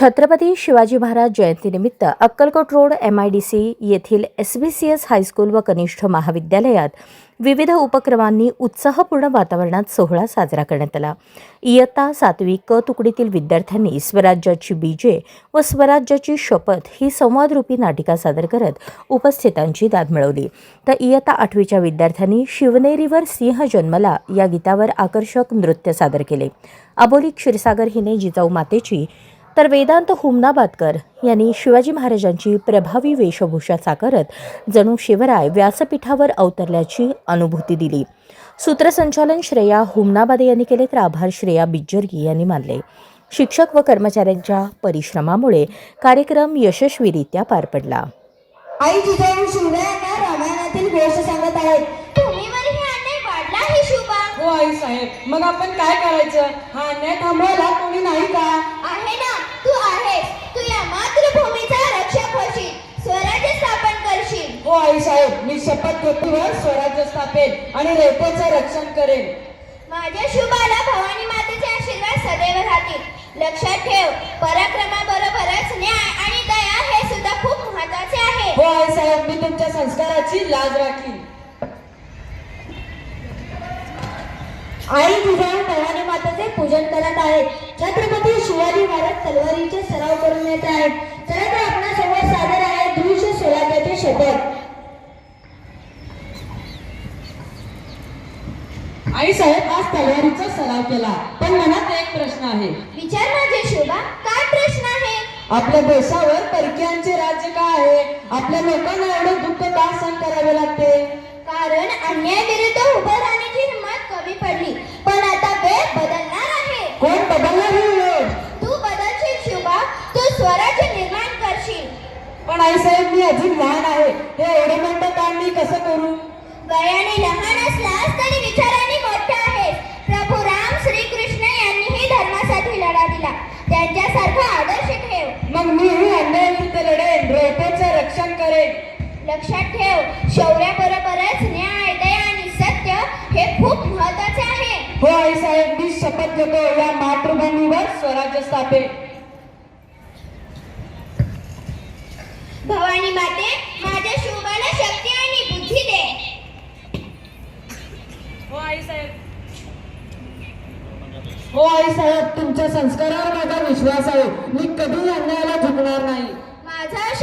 छत्रपती शिवाजी महाराज जयंतीनिमित्त Akkalkot road MIDC येथील SBCS high school व कनिष्ठ महाविद्यालयात विविध उपक्रमांनी उत्साहपूर्ण वातावरणात सोहळा साजरा करण्यात आला। इयत्ता 7वी क तुकडीतील विद्यार्थ्यांनी स्वराज्याची बीजे व स्वराज्याची शपथ ही संवादरूपी नाटिका सादर करत उपस्थितांची दाद मिळवली। तर इयत्ता 8वीच्या विद्यार्थ्यांनी शिवनेरीवर सिंह जन्मला या गीतावर आकर्षक नृत्य सादर केले। अबोली क्षीरसागर हिने जिजाऊ मातेची तर वेदांत हुमनाबादकर यांनी शिवाजी महाराजांची प्रभावी वेशभूषा साकारत जणू शिवराय व्यासपीठावर अवतरल्याची अनुभूती दिली। सूत्रसंचालन श्रेया हुमनाबादे यांनी केले तर आभार श्रेया बिज्जर्गी यांनी मानले। शिक्षक व कर्मचाऱ्यांच्या परिश्रमामुळे कार्यक्रम यशस्वीरित्या पार पडला। आई जिजाऊ शिवरायांना रामायणातील गोष्ट सांगत आहेत। भूमीवर ही अन्याय वाढला ही शुभा। हो आई साहेब, मग आपण काय करायचं? हा अन्याय थांबवायला कोणी नाही का? आहे ना, तू आहेस। तू या मातृभूमीचा रक्षक होशील, स्वराज्य स्थापन करशील। हो आई साहेब, मी शपथ घेतल्यावर स्वराज्य स्थापेल आणि रयतेचे रक्षण करेन। माझ्या शुभाला भवानी मातेचे आशीर्वाद सदैव राहतील। लक्षात ठेव, पराक्रमाबरोबरच न्याय आणि दया हे सुद्धा खूप महत्त्वाचे आहे। हो आई साहेब, मी तुमच्या संस्काराची लाज राखीन। आई जिजाऊ भवानी मातेचे पूजन करत आहेत। छत्रपती शिवाजी महाराज तलवारीचे सराव करून येत आहेत। चला तर आपणासमोर सादर आहे दृश्य स्वराज्याची शपथ। आई साहेब, आज तलवारीचा सराव केला, पण मनात एक प्रश्न आहे। विचार माझे शुभा, काय प्रश्न आहे? आपल्या देशावर परकीयांचे राज्य का आहे? आपल्या लोकांना एवढे दुःख का सहन करावे लागते? कारण अन्यायाविरुद्ध उभं राहण्याची हिंमत कमी पडली। पण आता वेळ बदलणार आहे। कोण बदलणार ही वेळ? तू बदलशील शुभा, तू स्वराज्य निर्माण करशील। पण आई साहेब, मी अजून लहान आहे, हे एवढे मोठं काम मी कसं करू? वयाने लहान असलास तरी विचाराने मोठे आहेस। प्रभू राम श्रीकृष्ण यांनीही धर्मासाठी लढा दिला, त्यांच्यासारखा आदर्श ठेव। मग मी अन्यायाविरुद्ध लढेन, रयतेचे रक्षण करेन। लक्षात ठेव, शौर्याबरोबरच न्याय, दया आणि सत्य हे खूप महत्त्वाचे आहे। हो आई साहेब, मी शपथ घेतो या मातृभूमीवर स्वराज्य स्थापेल। भवानी माते, माझ्या शुभाला शक्ती आणि बुद्धी दे। हो आई साहेब, हो आई साहेब, तुमच्या संस्कारावर माझा विश्वास आहे। मी कधी अन्यायाला झुकणार नाही। माझा